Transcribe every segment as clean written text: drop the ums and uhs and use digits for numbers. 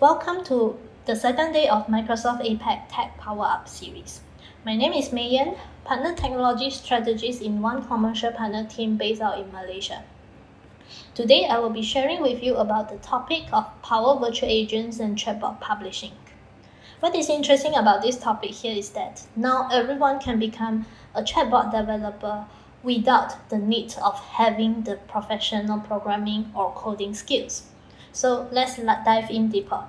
Welcome to the second day of Microsoft APAC Tech Power Up series. My name is Mei Yan, Partner Technology Strategist in one commercial partner team based out in Malaysia. Today, I will be sharing with you about the topic of Power Virtual Agents and Chatbot Publishing. What is interesting about this topic here is that now everyone can become a chatbot developer without the need of having the professional programming or coding skills. So let's dive in deeper.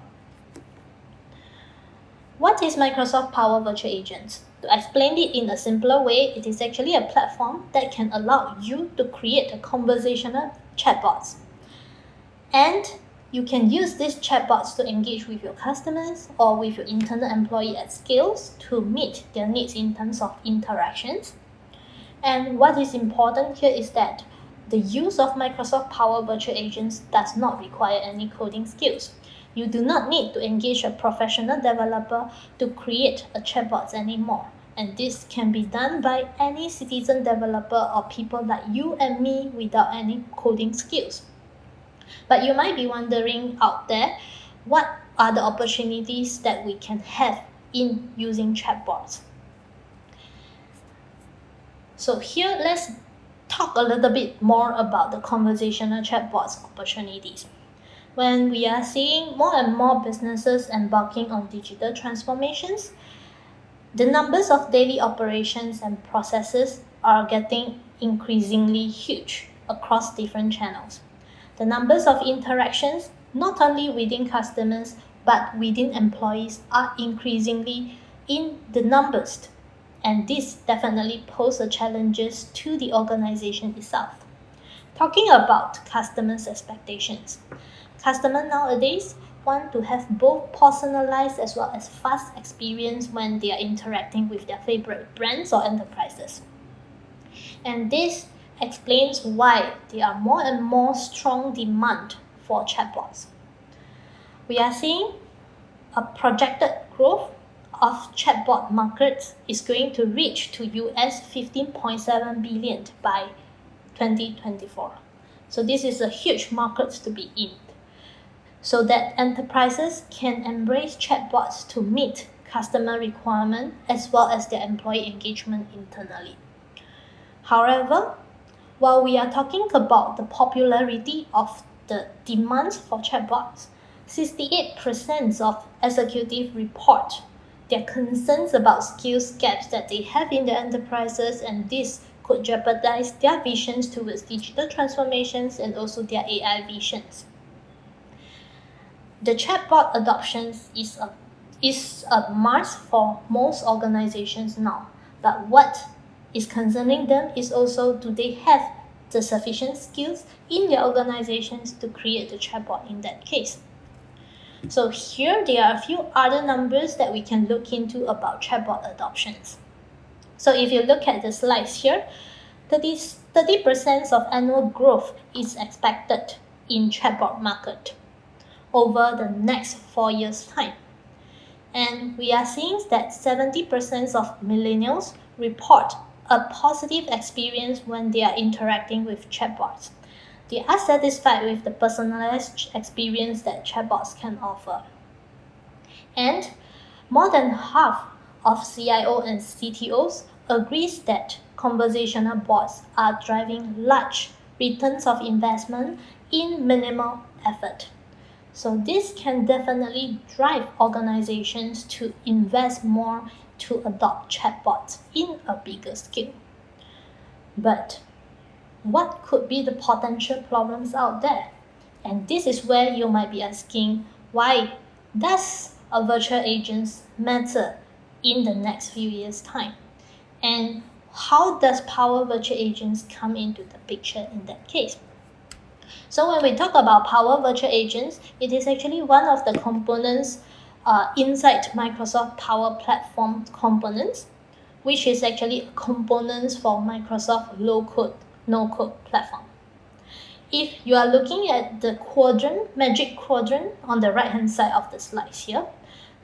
What is Microsoft Power Virtual Agents? To explain it in a simpler way, it is actually a platform that can allow you to create a conversational chatbots. And you can use these chatbots to engage with your customers or with your internal employee at scales to meet their needs in terms of interactions. And what is important here is that the use of Microsoft Power Virtual Agents does not require any coding skills. You do not need to engage a professional developer to create a chatbot anymore. And this can be done by any citizen developer or people like you and me without any coding skills. But you might be wondering out there, what are the opportunities that we can have in using chatbots? So here, let's talk a little bit more about the conversational chatbots opportunities. When we are seeing more and more businesses embarking on digital transformations, the numbers of daily operations and processes are getting increasingly huge across different channels. The numbers of interactions, not only within customers, but within employees are increasingly in the numbers. And this definitely poses challenges to the organization itself. Talking about customers' expectations. Customers nowadays want to have both personalized as well as fast experience when they are interacting with their favorite brands or enterprises. And this explains why there are more and more strong demand for chatbots. We are seeing a projected growth of chatbot markets is going to reach to US 15.7 billion by 2024. So this is a huge market to be in, so that enterprises can embrace chatbots to meet customer requirements as well as their employee engagement internally. However, while we are talking about the popularity of the demands for chatbots, 68% of executives report their concerns about skills gaps that they have in their enterprises, and this could jeopardize their visions towards digital transformations and also their AI visions. The chatbot adoption is a must for most organizations now, but what is concerning them is also, do they have the sufficient skills in their organizations to create the chatbot in that case? So here there are a few other numbers that we can look into about chatbot adoptions. So if you look at the slides here, 30% of annual growth is expected in chatbot market over the next 4 years' time. And we are seeing that 70% of millennials report a positive experience when they are interacting with chatbots. They are satisfied with the personalized experience that chatbots can offer. And more than half of CIO and CTOs agrees that conversational bots are driving large returns of investment in minimal effort. So this can definitely drive organizations to invest more to adopt chatbots in a bigger scale. But what could be the potential problems out there? And this is where you might be asking, why does a virtual agent matter in the next few years' time? And how does Power Virtual Agents come into the picture in that case? So when we talk about Power Virtual Agents, it is actually one of the components inside Microsoft Power Platform components, which is actually components for Microsoft low-code, no-code platform. If you are looking at the magic quadrant on the right-hand side of the slides here,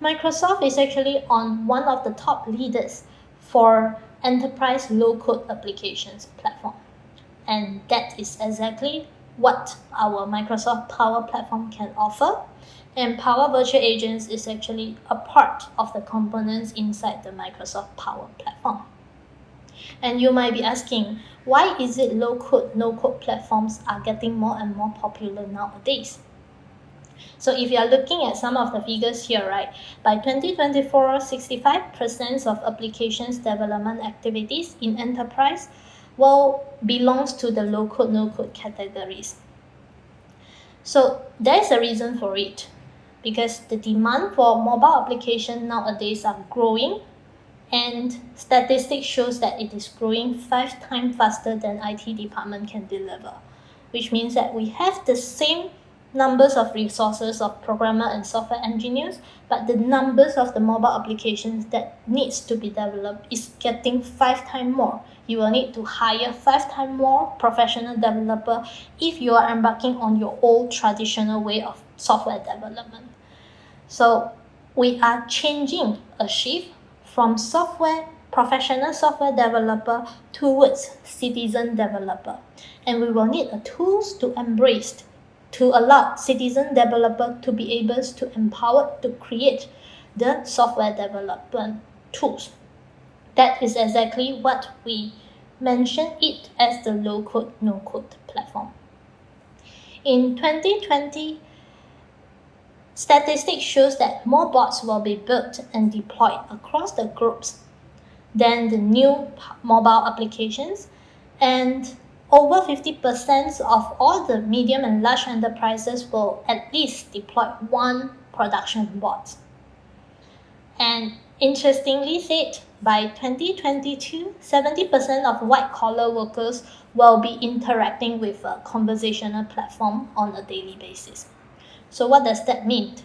Microsoft is actually on one of the top leaders for enterprise low-code applications platform. And that is exactly what our Microsoft Power Platform can offer. And Power Virtual Agents is actually a part of the components inside the Microsoft Power Platform. And you might be asking, why is it low-code, no-code platforms are getting more and more popular nowadays? So if you are looking at some of the figures here, right, by 2024, 65% of applications development activities in enterprise belongs to the low-code, no-code categories. So there's a reason for it, because the demand for mobile applications nowadays are growing, and statistics shows that it is growing 5 times faster than IT department can deliver, which means that we have the same numbers of resources of programmer and software engineers, but the numbers of the mobile applications that needs to be developed is getting 5 times more. You will need to hire 5 times more professional developer if you are embarking on your old traditional way of software development. So we are changing a shift from professional software developer towards citizen developer. And we will need a tools to embrace to allow citizen developer to be able to empower to create the software development tools. That is exactly what we mention it as the low-code, no-code platform. In 2020, statistics shows that more bots will be built and deployed across the groups than the new mobile applications, and over 50% of all the medium and large enterprises will at least deploy one production bot. And interestingly said, by 2022, 70% of white-collar workers will be interacting with a conversational platform on a daily basis. So what does that mean?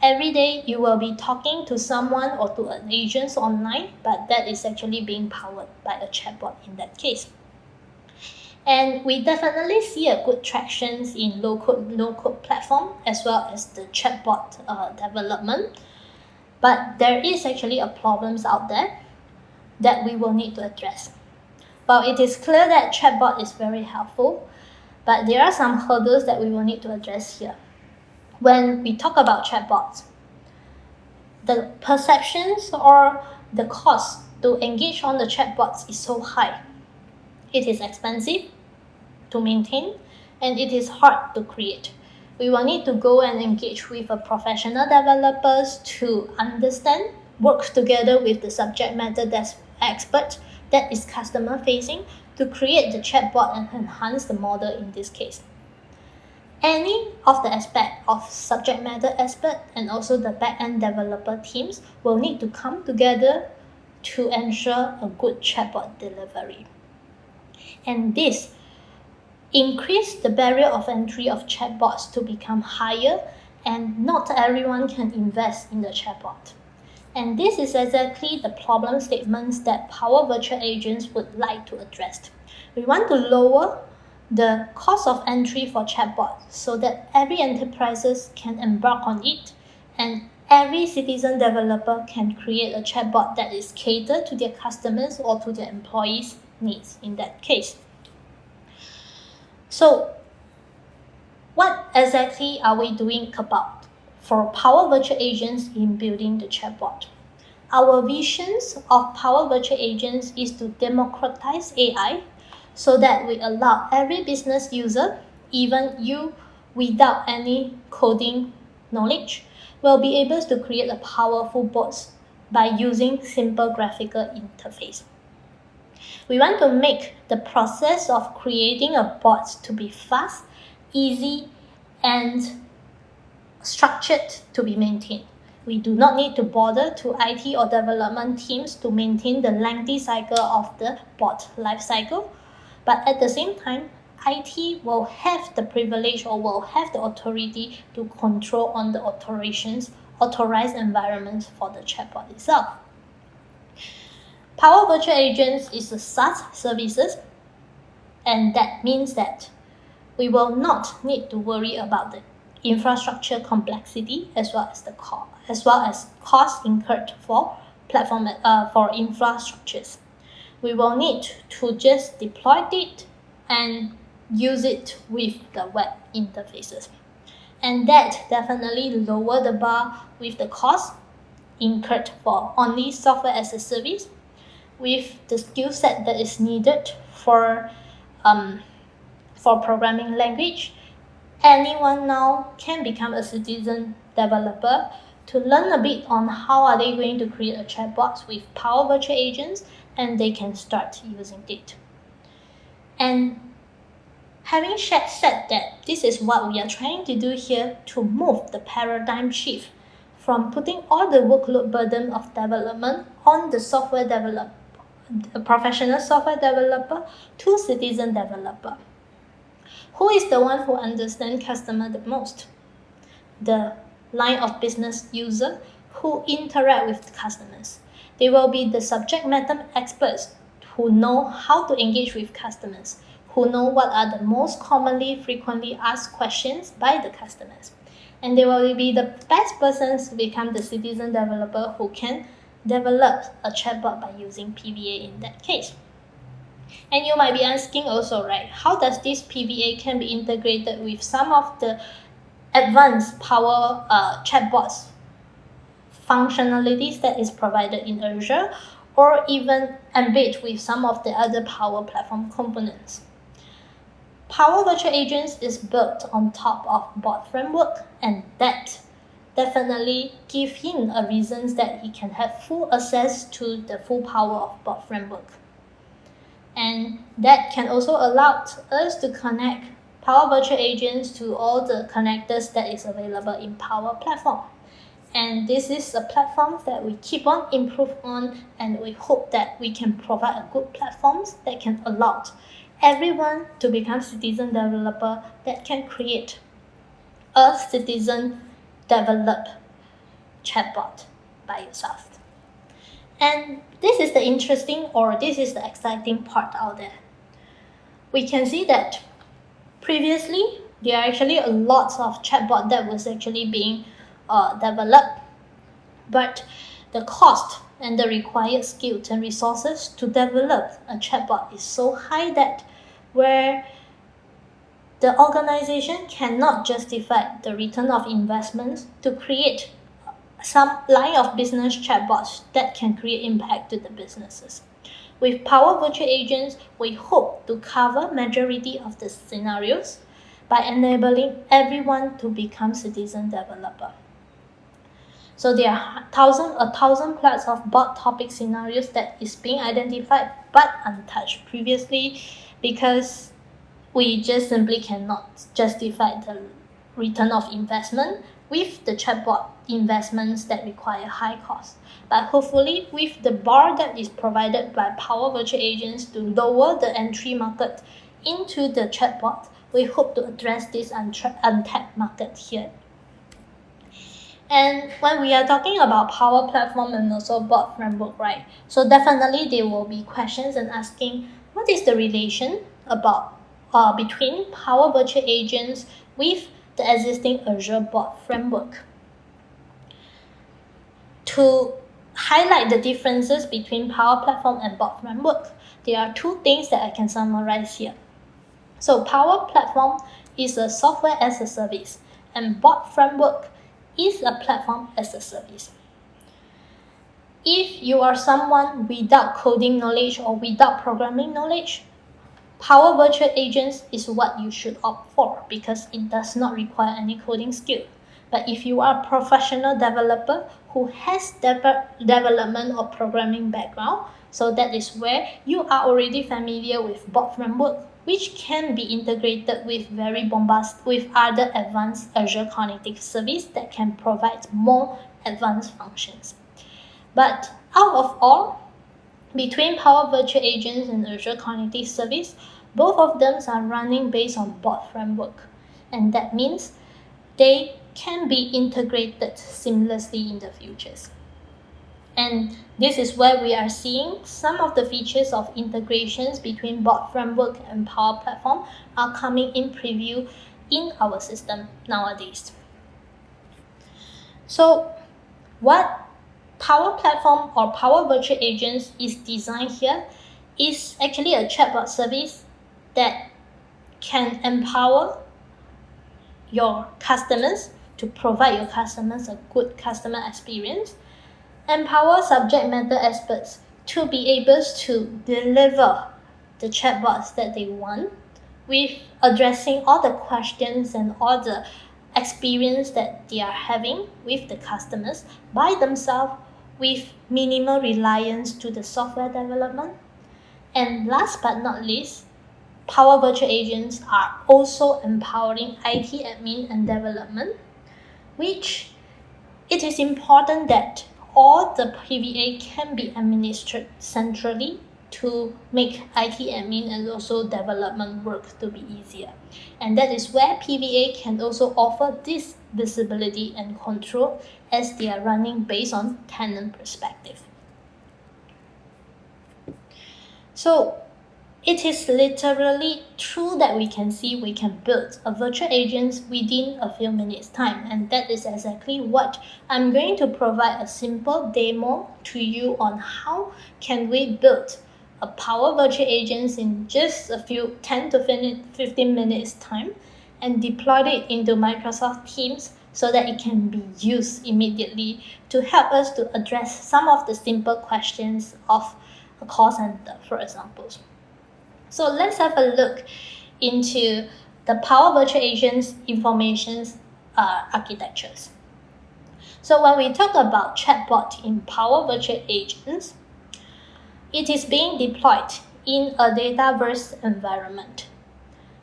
Every day you will be talking to someone or to an agent online, but that is actually being powered by a chatbot in that case. And we definitely see a good traction in low-code, no-code platform as well as the chatbot development. But there is actually a problems out there that we will need to address. While it is clear that chatbot is very helpful, but there are some hurdles that we will need to address here. When we talk about chatbots, the perceptions or the cost to engage on the chatbots is so high. It is expensive to maintain, and it is hard to create. We will need to go and engage with a professional developers to understand, work together with the subject matter expert that is customer facing to create the chatbot and enhance the model in this case. Any of the aspect of subject matter expert and also the back-end developer teams will need to come together to ensure a good chatbot delivery. And this increase the barrier of entry of chatbots to become higher, and not everyone can invest in the chatbot. And this is exactly the problem statements that Power Virtual Agents would like to address. We want to lower the cost of entry for chatbot so that every enterprises can embark on it, and every citizen developer can create a chatbot that is catered to their customers or to their employees' needs in that case. So what exactly are we doing about for Power Virtual Agents in building the chatbot? Our visions of Power Virtual Agents is to democratize AI so that we allow every business user, even you without any coding knowledge, will be able to create a powerful bot by using simple graphical interface. We want to make the process of creating a bot to be fast, easy, and structured to be maintained. We do not need to bother to IT or development teams to maintain the lengthy cycle of the bot lifecycle. But at the same time, IT will have the privilege or will have the authority to control on the authorized environments for the chatbot itself. Power Virtual Agents is a SaaS services, and that means that we will not need to worry about the infrastructure complexity as well as cost incurred for platform for infrastructures. We will need to just deploy it and use it with the web interfaces. And that definitely lower the bar with the cost incurred for only software as a service, with the skill set that is needed for programming language. Anyone now can become a citizen developer to learn a bit on how are they going to create a chatbot with Power Virtual Agents, and they can start using it. And having said that, this is what we are trying to do here to move the paradigm shift from putting all the workload burden of development on the software developer, professional software developer, to citizen developer. Who is the one who understands customer the most? The line of business user who interact with customers. They will be the subject matter experts who know how to engage with customers, who know what are the most commonly, frequently asked questions by the customers. And they will be the best persons to become the citizen developer who can develop a chatbot by using PVA in that case. And you might be asking also, right, how does this PVA can be integrated with some of the advanced Power chatbots functionalities that is provided in Azure, or even embed with some of the other Power Platform components. Power Virtual Agents is built on top of bot framework, and that definitely give him a reason that he can have full access to the full power of bot framework. And that can also allow us to connect Power Virtual Agents to all the connectors that is available in Power Platform. And this is a platform that we keep on improve on, and we hope that we can provide a good platforms that can allow everyone to become citizen developer that can create a citizen developed chatbot by yourself. And this is the interesting, or this is the exciting part out there. We can see that previously there are actually a lot of chatbot that was actually being developed, but the cost and the required skills and resources to develop a chatbot is so high that where the organization cannot justify the return of investments to create some line of business chatbots that can create impact to the businesses. With Power Virtual Agents, we hope to cover majority of the scenarios by enabling everyone to become citizen developer. So there are 1,000 plus of bot topic scenarios that is being identified but untouched previously, because we just simply cannot justify the return of investment with the chatbot investments that require high cost. But hopefully with the bar that is provided by Power Virtual Agents to lower the entry market into the chatbot, we hope to address this untapped market here. And when we are talking about Power Platform and also bot framework, right? So definitely there will be questions and asking, what is the relation about between Power Virtual Agents with the existing Azure bot framework? To highlight the differences between Power Platform and bot framework, there are two things that I can summarize here. So Power Platform is a software as a service, and bot framework is a platform as a service. If you are someone without coding knowledge or without programming knowledge, Power Virtual Agents is what you should opt for, because it does not require any coding skill. But if you are a professional developer who has development or programming background, so that is where you are already familiar with bot framework, which can be integrated with with other advanced Azure Cognitive Service that can provide more advanced functions. But out of all, between Power Virtual Agents and Azure Cognitive Service, both of them are running based on bot framework, and that means they can be integrated seamlessly in the futures. And this is where we are seeing some of the features of integrations between bot framework and Power Platform are coming in preview in our system nowadays. So what Power Platform or Power Virtual Agents is designed here is actually a chatbot service that can empower your customers to provide your customers a good customer experience, empower subject matter experts to be able to deliver the chatbots that they want, with addressing all the questions and all the experience that they are having with the customers by themselves, with minimal reliance to the software development. And last but not least, Power Virtual Agents are also empowering IT admin and development, which it is important that all the PVA can be administered centrally to make IT admin and also development work to be easier. And that is where PVA can also offer this visibility and control as they are running based on tenant perspective. So it is literally true that we can see we can build a virtual agent within a few minutes time, and that is exactly what I'm going to provide a simple demo to you on how can we build a Power Virtual Agents in just a few 10 to 15 minutes time and deploy it into Microsoft Teams so that it can be used immediately to help us to address some of the simple questions of a call center, for example. So let's have a look into the Power Virtual Agents information architectures. So when we talk about chatbot in Power Virtual Agents, it is being deployed in a Dataverse environment.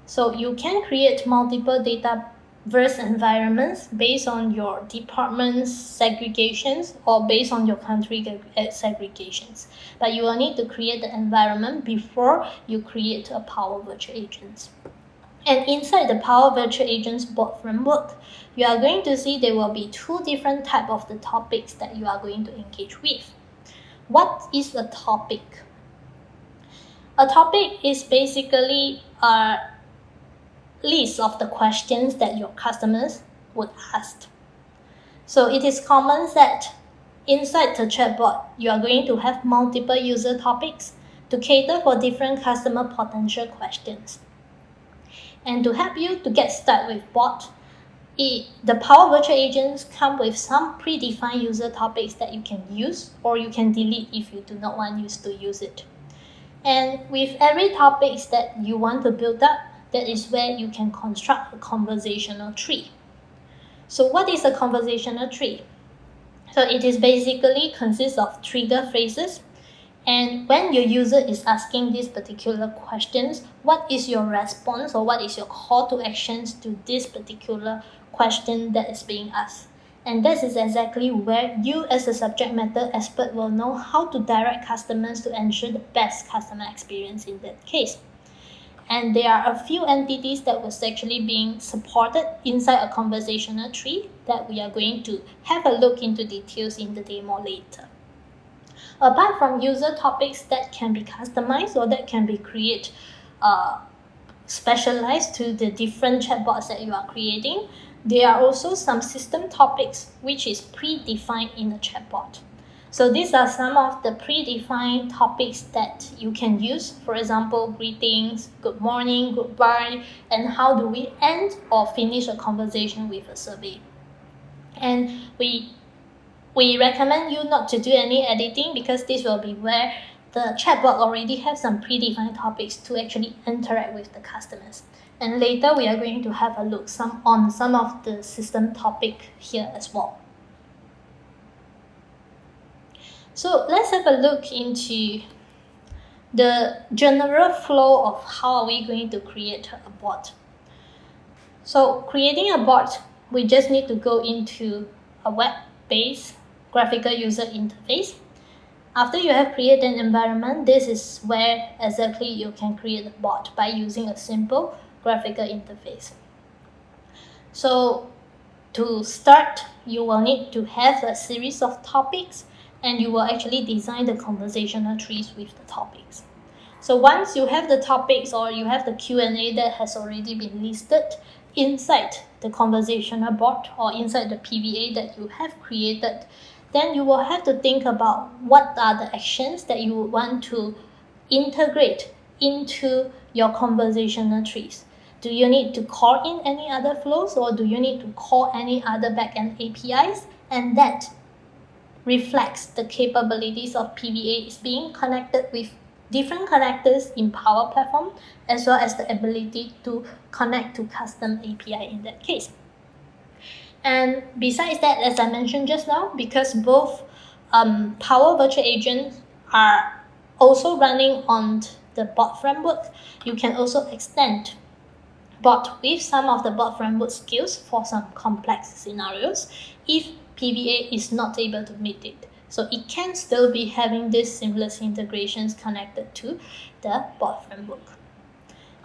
So you can create multiple Dataverse environments based on your department's segregations or based on your country segregations. But you will need to create the environment before you create a Power Virtual Agents. And inside the Power Virtual Agents bot framework, you are going to see there will be two different types of the topics that you are going to engage with. What is a topic? A topic is basically a list of the questions that your customers would ask. So it is common that inside the chatbot, you are going to have multiple user topics to cater for different customer potential questions. And to help you to get started with bot, the Power Virtual Agents come with some predefined user topics that you can use or you can delete if you do not want you to use it. And with every topic that you want to build up, that is where you can construct a conversational tree. So what is a conversational tree? So it is basically consists of trigger phrases. And when your user is asking these particular questions, what is your response or what is your call to actions to this particular question that is being asked? And this is exactly where you as a subject matter expert will know how to direct customers to ensure the best customer experience in that case. And there are a few entities that was actually being supported inside a conversational tree that we are going to have a look into details in the demo later. Apart from user topics that can be customized or that can be created specialized to the different chatbots that you are creating, there are also some system topics which is predefined in the chatbot. So these are some of the predefined topics that you can use. For example, greetings, good morning, goodbye, and how do we end or finish a conversation with a survey. And we recommend you not to do any editing because this will be where the chatbot already has some predefined topics to actually interact with the customers. And later we are going to have a look on some of the system topic here as well. So let's have a look into the general flow of how are we going to create a bot. So creating a bot, we just need to go into a web-based graphical user interface. After you have created an environment, this is where exactly you can create a bot by using a simple graphical interface. So to start, you will need to have a series of topics and you will actually design the conversational trees with the topics. So once you have the topics or you have the Q&A that has already been listed inside the conversational bot or inside the PVA that you have created, then you will have to think about what are the actions that you would want to integrate into your conversational trees. Do you need to call in any other flows, or do you need to call any other backend APIs? And that reflects the capabilities of PVA is being connected with different connectors in Power Platform, as well as the ability to connect to custom API in that case. And besides that, as I mentioned just now, because both Power Virtual Agents are also running on the bot framework, you can also extend bot with some of the bot framework skills for some complex scenarios if PVA is not able to meet it. So it can still be having these seamless integrations connected to the bot framework.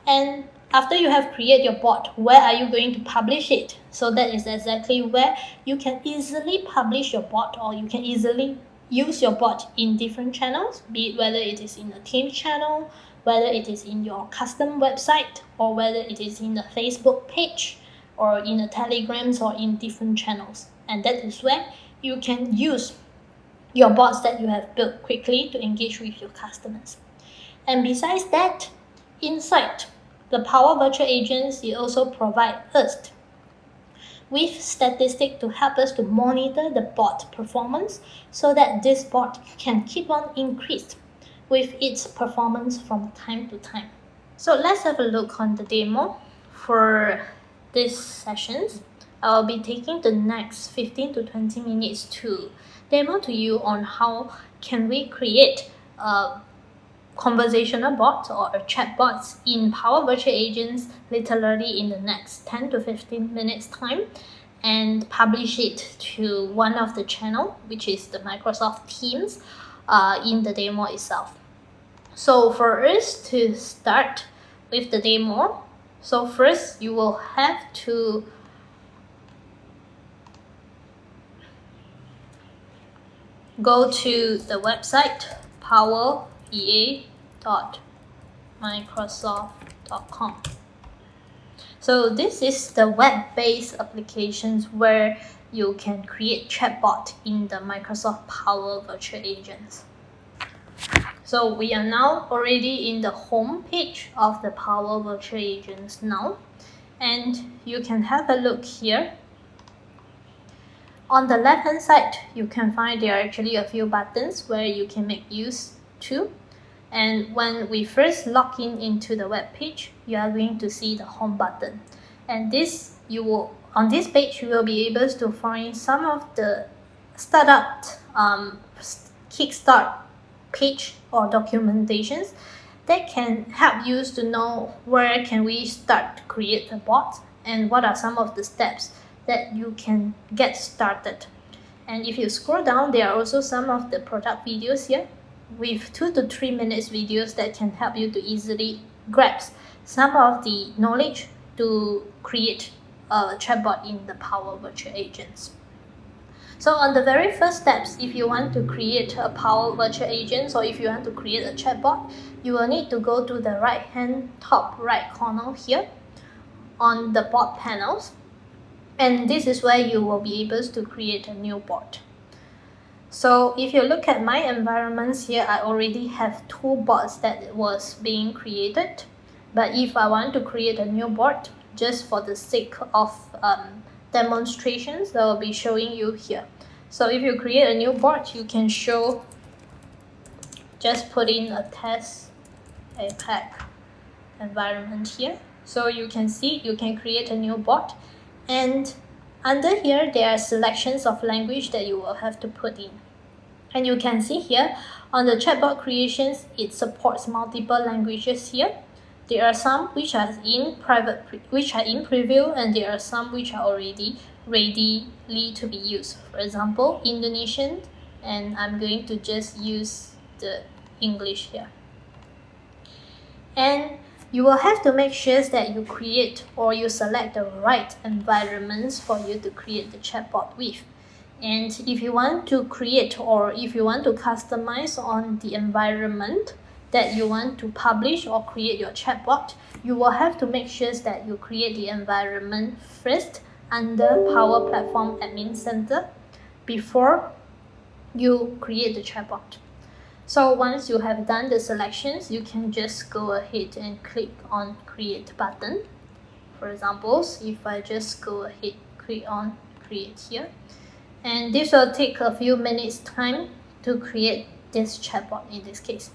And after you have created your bot, where are you going to publish it? So that is exactly where you can easily publish your bot, or you can easily use your bot in different channels, be it whether it is in a team channel, whether it is in your custom website, or whether it is in a Facebook page, or in a Telegrams, or in different channels. And that is where you can use your bots that you have built quickly to engage with your customers. And besides that, inside the Power Virtual Agents, it also provides us with statistics to help us to monitor the bot performance, so that this bot can keep on increased with its performance from time to time. So let's have a look on the demo for these sessions. I'll be taking the next 15 to 20 minutes to demo to you on how can we create a conversational bot or a chatbot in Power Virtual Agents literally in the next 10 to 15 minutes time, and publish it to one of the channel, which is the Microsoft Teams, in the demo itself. So for us to start with the demo, so first you will have to go to the website powerva.microsoft.com. So this is the web-based applications where you can create chatbot in the Microsoft Power Virtual Agents. So we are now already in the home page of the Power Virtual Agents now, and you can have a look here. On the left hand side, you can find there are actually a few buttons where you can make use to. And when we first log in into the web page, you are going to see the home button. And this on this page, you will be able to find some of the startup kickstart page or documentations that can help you to know where can we start to create a bot and what are some of the steps that you can get started. And if you scroll down, there are also some of the product videos here with 2 to 3 minutes videos that can help you to easily grasp some of the knowledge to create a chatbot in the Power Virtual Agents. So on the very first steps, if you want to create a Power Virtual Agents, or if you want to create a chatbot, you will need to go to the top right corner here on the bot panels. And this is where you will be able to create a new bot. So if you look at my environments here, I already have 2 bots that was being created. But if I want to create a new bot, just for the sake of demonstrations, I will be showing you here. So if you create a new bot, you can just put in a test pack environment here. So you can see you can create a new bot, and under here there are selections of language that you will have to put in. And you can see here on the chatbot creations, it supports multiple languages here. There are some which are in preview, and there are some which are already ready to be used. For example, Indonesian, and I'm going to just use the English here. And you will have to make sure that you create or you select the right environments for you to create the chatbot with. And if you want to create or if you want to customize on the environment that you want to publish or create your chatbot, you will have to make sure that you create the environment first under Power Platform Admin Center before you create the chatbot. So once you have done the selections, you can just go ahead and click on Create button. For example, if I just go ahead, click on create here, and this will take a few minutes time to create this chatbot in this case.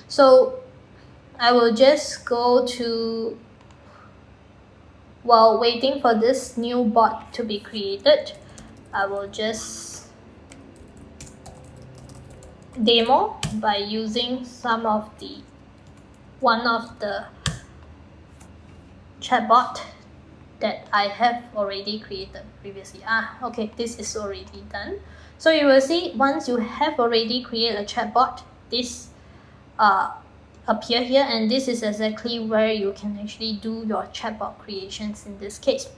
So I will just go to, while waiting for this new bot to be created, I will just demo by using one of the chatbot that I have already created previously. Okay, this is already done. So you will see once you have already created a chatbot, this appear here, and this is exactly where you can actually do your chatbot creations in this case.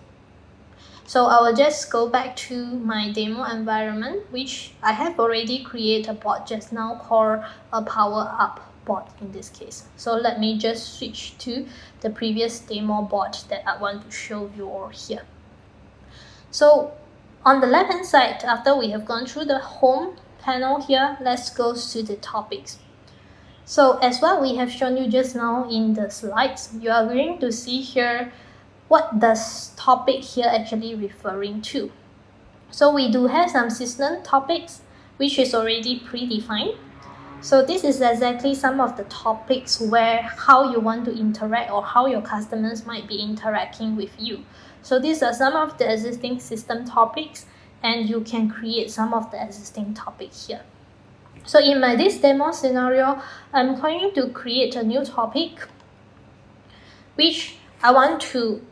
So I will just go back to my demo environment, which I have already created a bot just now called a TechPowerUp bot in this case. So let me just switch to the previous demo bot that I want to show you all here. So on the left hand side, after we have gone through the home panel here, let's go to the topics. So as what we have shown you just now in the slides, you are going to see here what does topic here actually referring to. So we do have some system topics which is already predefined. So this is exactly some of the topics where how you want to interact or how your customers might be interacting with you. So these are some of the existing system topics, and you can create some of the existing topics here. So in this demo scenario, I'm going to create a new topic which I want to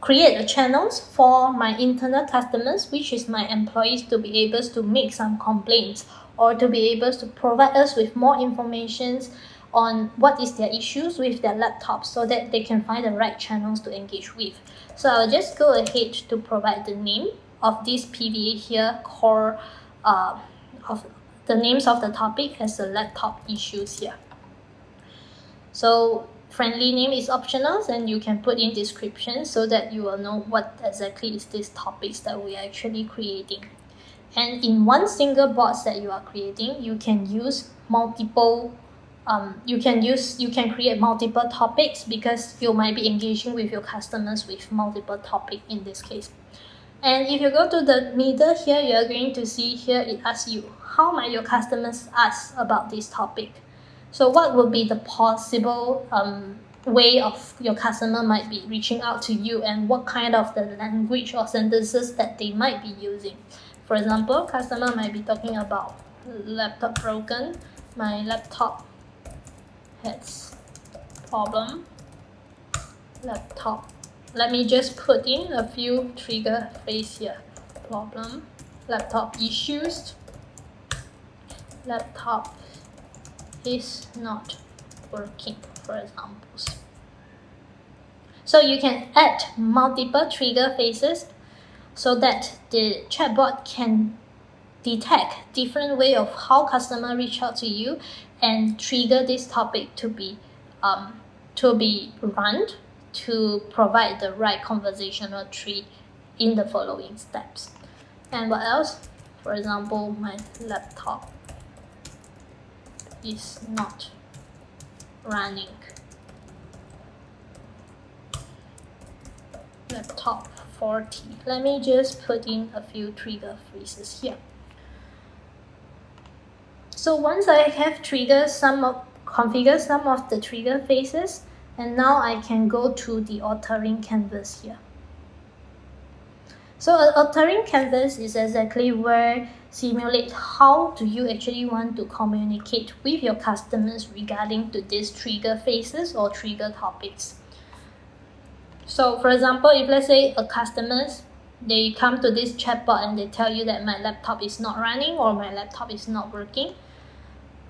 create a channels for my internal customers, which is my employees, to be able to make some complaints or to be able to provide us with more information on what is their issues with their laptops, so that they can find the right channels to engage with. So I'll just go ahead to provide the name of this PVA here, called of the names of the topic as the laptop issues here. So friendly name is optional, and you can put in description so that you will know what exactly is these topics that we are actually creating. And in one single bot that you are creating, you can use multiple you can create multiple topics, because you might be engaging with your customers with multiple topics in this case. And if you go to the middle here, you are going to see here it asks you, how might your customers ask about this topic? So what would be the possible way of your customer might be reaching out to you, and what kind of the language or sentences that they might be using. For example, customer might be talking about laptop broken, my laptop has problem, laptop. Let me just put in a few trigger phrase here. Problem, laptop issues, laptop is not working, for examples. So you can add multiple trigger phrases so that the chatbot can detect different way of how customer reach out to you and trigger this topic to be run to provide the right conversational tree in the following steps. And what else? For example, my laptop is not running. Laptop 40. Let me just put in a few trigger phrases here. So once I have configured some of the trigger phrases, and now I can go to the authoring canvas here. So an authoring canvas is exactly where simulate how do you actually want to communicate with your customers regarding to these trigger phrases or trigger topics. So for example, if let's say a customers, they come to this chatbot and they tell you that my laptop is not running or my laptop is not working.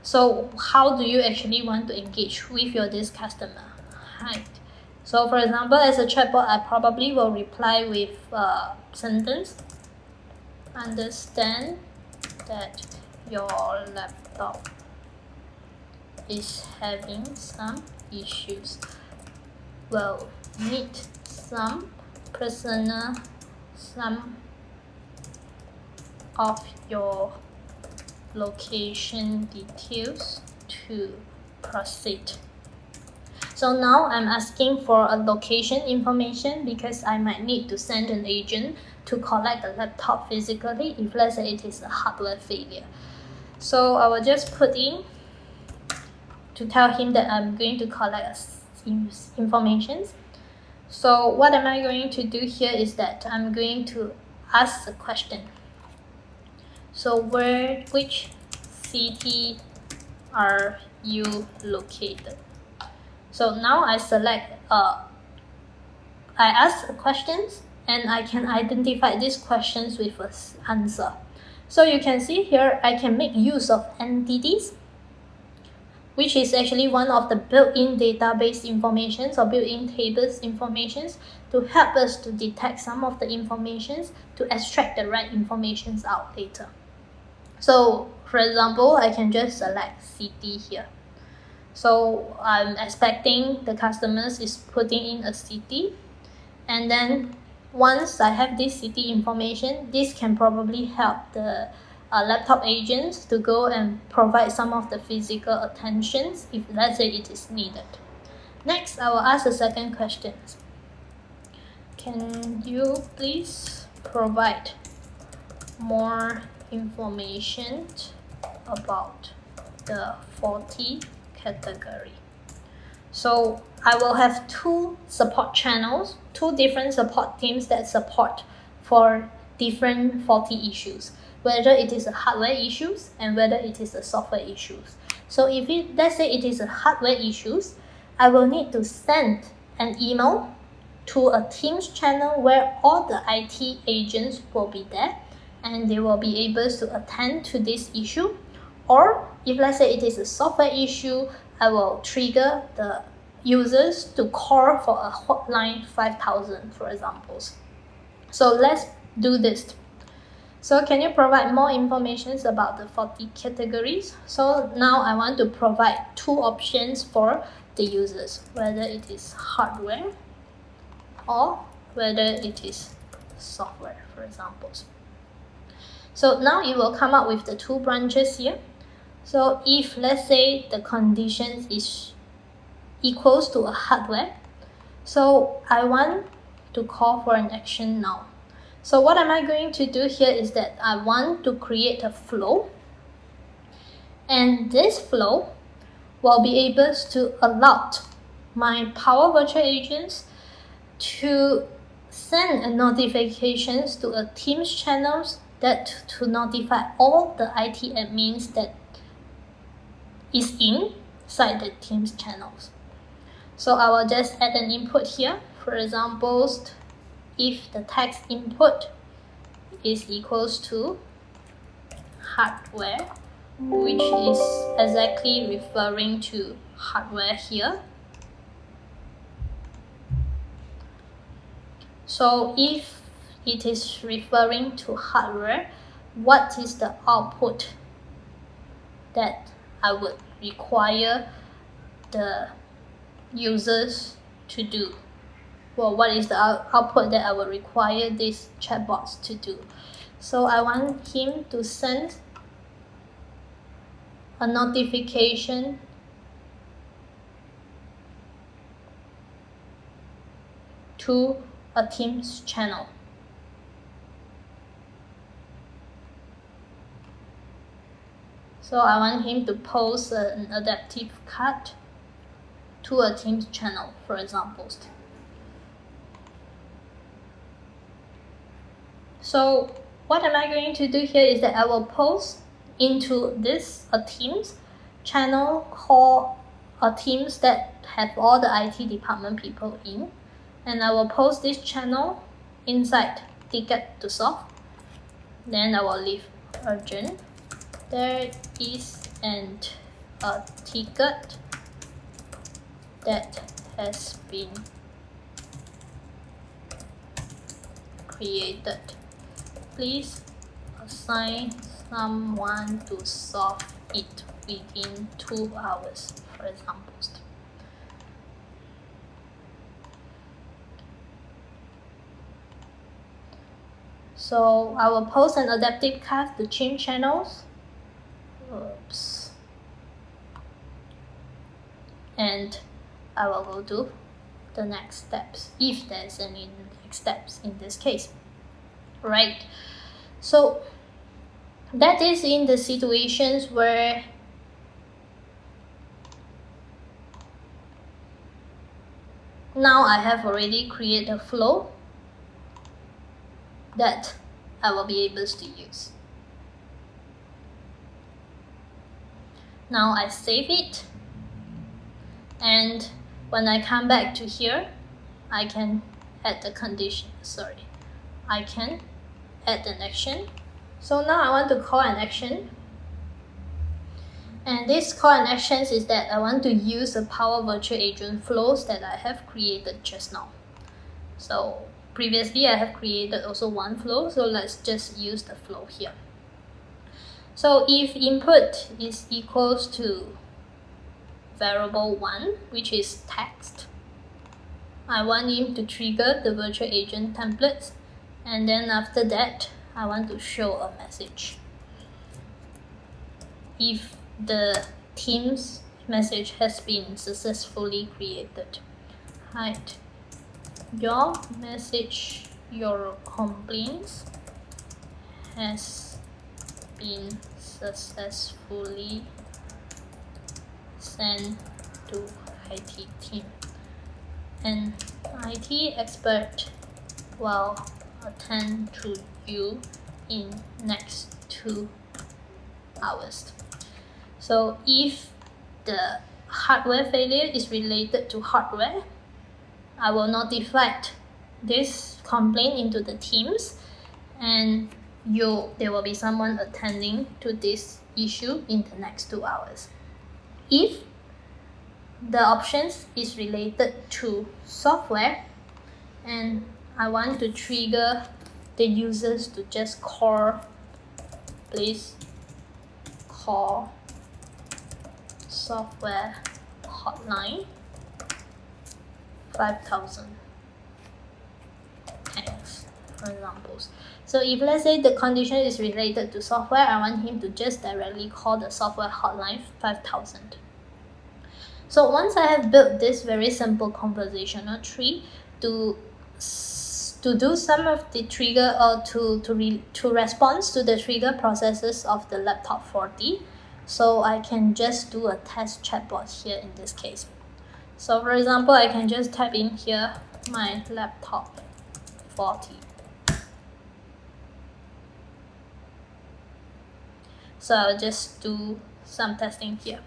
So how do you actually want to engage with this customer? Right. So for example, as a chatbot, I probably will reply with a sentence. Understand that your laptop is having some issues. Well, need some of your location details to proceed. So now I'm asking for a location information because I might need to send an agent to collect the laptop physically if let's say it is a hardware failure. So I will just put in to tell him that I'm going to collect information. So what am I going to do here is that I'm going to ask a question. So which city are you located? So now I select I ask questions and I can identify these questions with an answer. So you can see here I can make use of entities, which is actually one of the built-in database informations or built-in tables informations to help us to detect some of the informations to extract the right informations out later. So for example, I can just select city here. So I'm expecting the customers is putting in a city, and then once I have this city information, this can probably help the laptop agents to go and provide some of the physical attentions if let's say it is needed. Next, I will ask the second question. Can you please provide more information about the faulty category? So I will have two support channels, two different support teams that support for different faulty issues, whether it is a hardware issues and whether it is a software issues. So if let's say it is a hardware issues, I will need to send an email to a Teams channel where all the IT agents will be there and they will be able to attend to this issue. Or if let's say it is a software issue, I will trigger the users to call for a hotline 5000, for example. So let's do this. So can you provide more information about the faulty categories? So now I want to provide two options for the users, whether it is hardware or whether it is software, for example. So now it will come up with the two branches here. So if let's say the condition is equals to a hardware, so I want to call for an action now. So what am I going to do here is that I want to create a flow, and this flow will be able to allow my Power Virtual Agents to send a notifications to a Teams channels that to notify all the IT admins that is inside the Teams channels. So I will just add an input here. For example, if the text input is equals to hardware, which is exactly referring to hardware here. So if it is referring to hardware, what is the output that I would require the users to do? Well, what is the output that I will require these chatbots to do? So I want him to send a notification to a Teams channel. So I want him to post an adaptive card to a Teams channel, for example. So what am I going to do here is that I will post into this a Teams channel called a Teams that have all the IT department people in, and I will post this channel inside ticket to solve. Then I will leave urgent. There is a ticket that has been created. Please assign someone to solve it within 2 hours, for example. So I will post an adaptive card to change channels. Oops. And I will go to the next steps, if there's any next steps in this case, right? So that is in the situations where now I have already created a flow that I will be able to use. Now I save it, and when I come back to here, I can add the condition. I can add an action. So now I want to call an action, and this call and actions is that I want to use the Power Virtual Agent flows that I have created just now. So previously I have created also one flow, so let's just use the flow here. So if input is equals to variable 1, which is text, I want him to trigger the virtual agent templates, and then after that I want to show a message. If the Teams message has been successfully created, right, your message, your complaints has been successfully sent to IT team, and IT expert will attend to you in next 2 hours. So if the hardware failure is related to hardware, I will notify this complaint into the Teams, and there will be someone attending to this issue in the next 2 hours. If the options is related to software, and I want to trigger the users to just call, please call software hotline 5000. Thanks, for examples. So if let's say the condition is related to software, I want him to just directly call the software hotline 5000. So once I have built this very simple conversational tree to do some of the trigger, or to respond to the trigger processes of the laptop 40, so I can just do a test chatbot here in this case. So for example, I can just type in here my laptop 40. So I'll just do some testing here.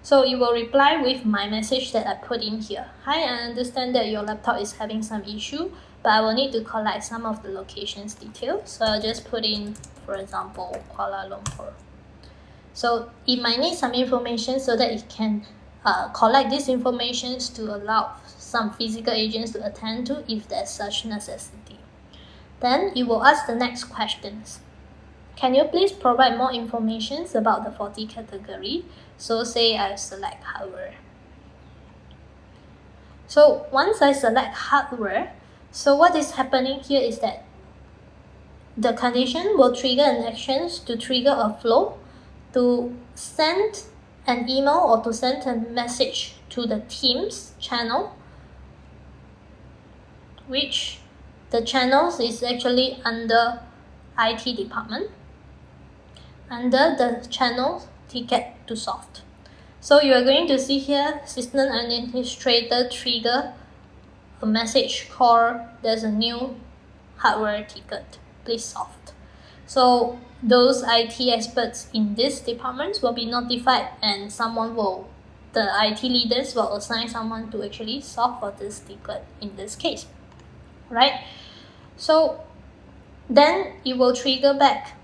So it will reply with my message that I put in here. Hi, I understand that your laptop is having some issue, but I will need to collect some of the locations details. So I'll just put in, for example, Kuala Lumpur. So it might need some information so that it can collect these informations to allow some physical agents to attend to if there's such necessity. Then it will ask the next questions. Can you please provide more information about the 40 category? So say I select hardware. So once I select hardware, so what is happening here is that the condition will trigger an action to trigger a flow to send an email or to send a message to the Teams channel, which the channels is actually under IT department, under the channel ticket to solved. So you are going to see here system administrator trigger a message called there's a new hardware ticket, please solve. So those IT experts in this department will be notified, and the IT leaders will assign someone to actually solve for this ticket in this case, right? So then it will trigger back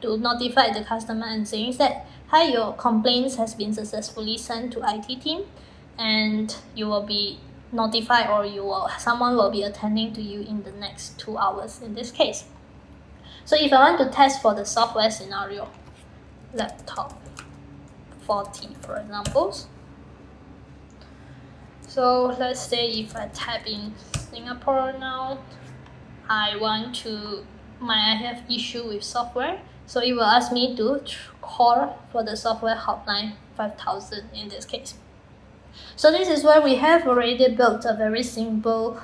to notify the customer and saying that, hi, your complaints has been successfully sent to IT team, and you will be notified, or someone will be attending to you in the next 2 hours in this case. So if I want to test for the software scenario, laptop 40 for examples. So let's say if I type in Singapore now, I have issue with software. So it will ask me to call for the software hotline 5000 in this case. So this is where we have already built a very simple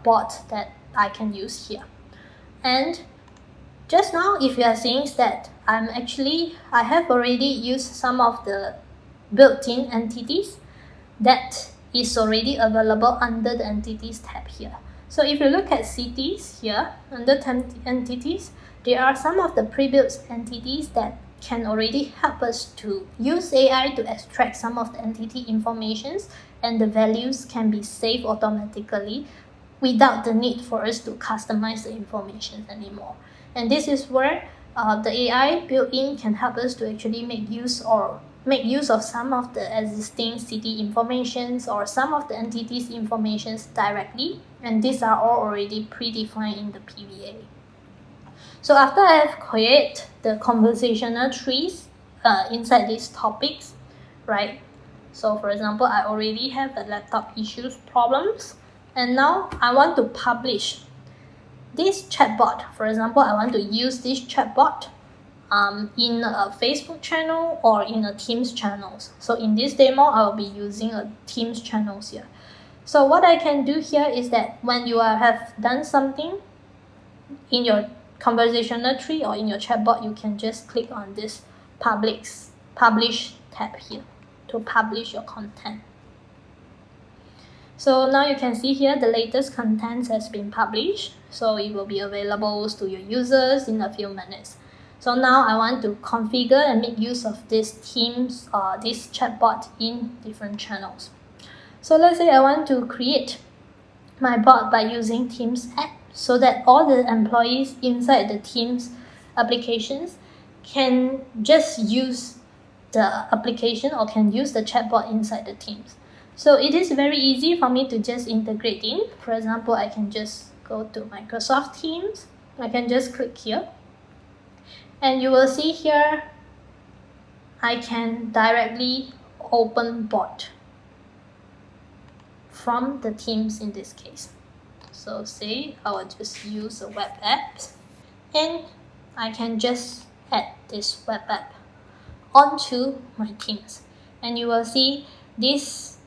bot that I can use here. And just now, if you are seeing that I have already used some of the built-in entities that is already available under the entities tab here. So if you look at cities here, under entities, there are some of the pre-built entities that can already help us to use AI to extract some of the entity informations, and the values can be saved automatically without the need for us to customize the information anymore. And this is where the AI built-in can help us to actually make use of some of the existing city informations or some of the entities informations directly, and these are all already predefined in the PVA. So after I have created the conversational trees inside these topics, right? So for example, I already have the laptop issues problems, and now I want to publish this chatbot. For example, I want to use this chatbot in a Facebook channel or in a Teams channels. So in this demo, I'll be using a Teams channels here. So what I can do here is that when you have done something in your conversational tree or in your chatbot, you can just click on this publish tab here to publish your content. So now you can see here the latest content has been published, so it will be available to your users in a few minutes. So now I want to configure and make use of this Teams this chatbot in different channels. So let's say I want to create my bot by using Teams app so that all the employees inside the Teams applications can just use the application or can use the chatbot inside the Teams. So it is very easy for me to just integrate in. For example, I can just go to Microsoft Teams. I can just click here. And you will see here, I can directly open bot from the Teams in this case. So say I will just use a web app, and I can just add this web app onto my Teams. And you will see this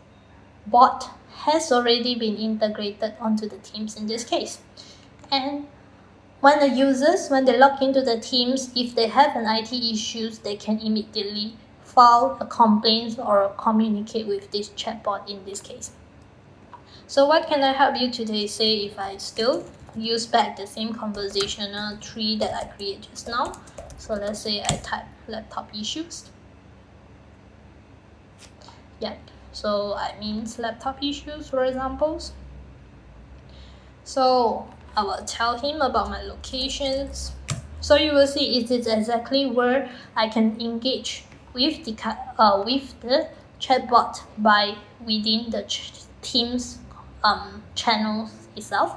bot has already been integrated onto the Teams in this case. And when the users, when they log into the Teams, if they have an IT issues, they can immediately file a complaint or communicate with this chatbot in this case. So what can I help you today? Say if I still use back the same conversational tree that I created just now. So let's say I type laptop issues. Yeah, so I mean laptop issues, for examples. So I will tell him about my locations. So you will see it is exactly where I can engage with the chatbot by within the Teams channels itself,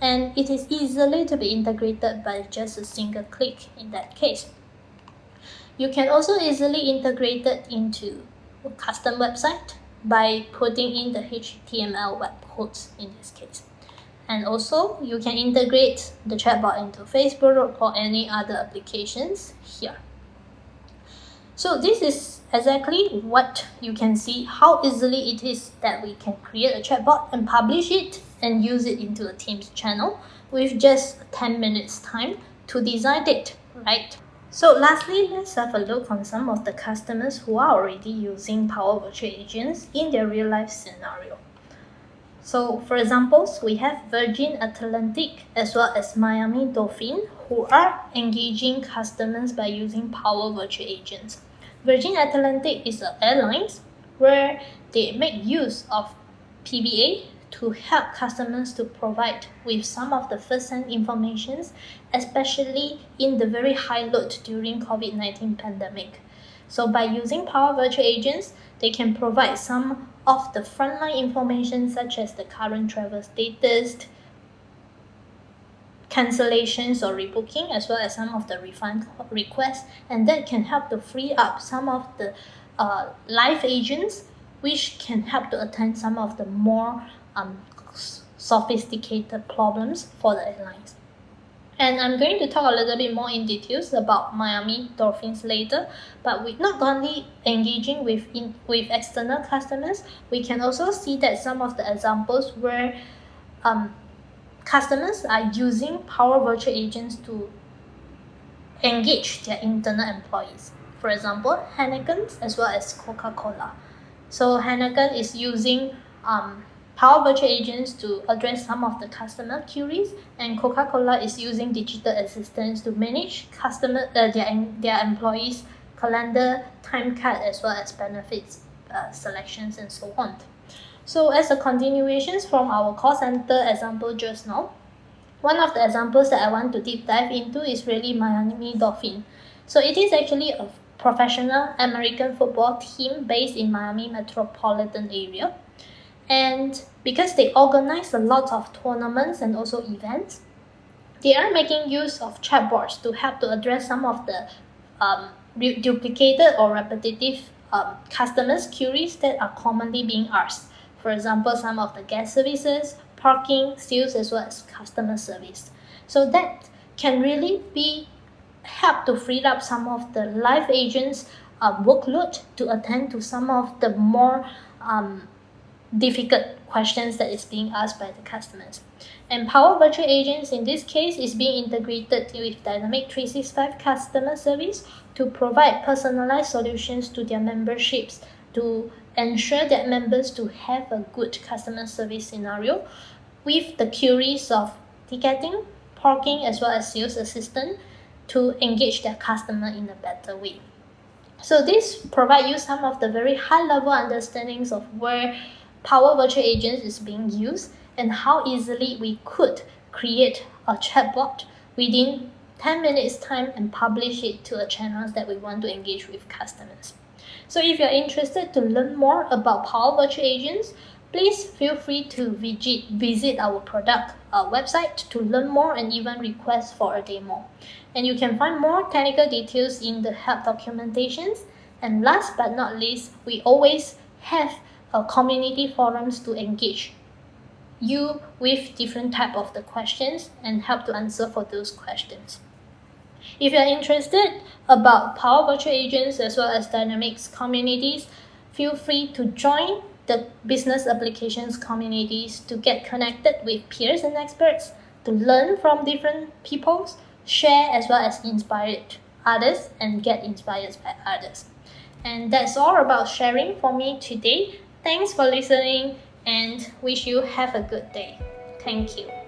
and it is easily to be integrated by just a single click in that case. You can also easily integrate it into a custom website by putting in the HTML web codes in this case. And also, you can integrate the chatbot into Facebook or any other applications here. So this is exactly what you can see, how easily it is that we can create a chatbot and publish it and use it into a Teams channel with just 10 minutes time to design it, right? So lastly, let's have a look on some of the customers who are already using Power Virtual Agents in their real-life scenario. So for examples, we have Virgin Atlantic as well as Miami Dolphin who are engaging customers by using Power Virtual Agents. Virgin Atlantic is an airline where they make use of PVA to help customers to provide with some of the first-hand information, especially in the very high load during COVID-19 pandemic. So by using Power Virtual Agents, they can provide some of the frontline information such as the current travel status, cancellations or rebooking, as well as some of the refund requests, and that can help to free up some of the live agents, which can help to attend some of the more sophisticated problems for the airlines. And I'm going to talk a little bit more in details about Miami Dolphins later, but with not only engaging with external customers, we can also see that some of the examples where customers are using Power Virtual Agents to engage their internal employees. For example, Heineken as well as Coca-Cola. So Heineken is using Power Virtual Agents to address some of the customer queries, and Coca-Cola is using digital assistants to manage their employees' calendar, time card, as well as benefits selections and so on. So as a continuation from our call center example just now, one of the examples that I want to deep dive into is really Miami Dolphin. So it is actually a professional American football team based in Miami metropolitan area. And because they organize a lot of tournaments and also events, they are making use of chatbots to help to address some of the duplicated or repetitive customers' queries that are commonly being asked. For example, some of the guest services, parking, sales, as well as customer service. So that can really be help to free up some of the live agents' workload to attend to some of the more difficult questions that is being asked by the customers. And Power Virtual Agents in this case is being integrated with Dynamic 365 customer service to provide personalized solutions to their memberships to ensure that members to have a good customer service scenario with the queries of ticketing, parking, as well as sales assistant to engage their customer in a better way. So this provides you some of the very high level understandings of where Power Virtual Agents is being used and how easily we could create a chatbot within 10 minutes time and publish it to a channels that we want to engage with customers. So if you're interested to learn more about Power Virtual Agents, please feel free to visit our product website to learn more and even request for a demo. And you can find more technical details in the help documentations. And last but not least, we always have community forums to engage you with different type of the questions and help to answer for those questions. If you're interested about Power Virtual Agents as well as Dynamics communities, feel free to join the business applications communities to get connected with peers and experts, to learn from different people, share as well as inspire others and get inspired by others. And that's all about sharing for me today. Thanks for listening and wish you have a good day. Thank you.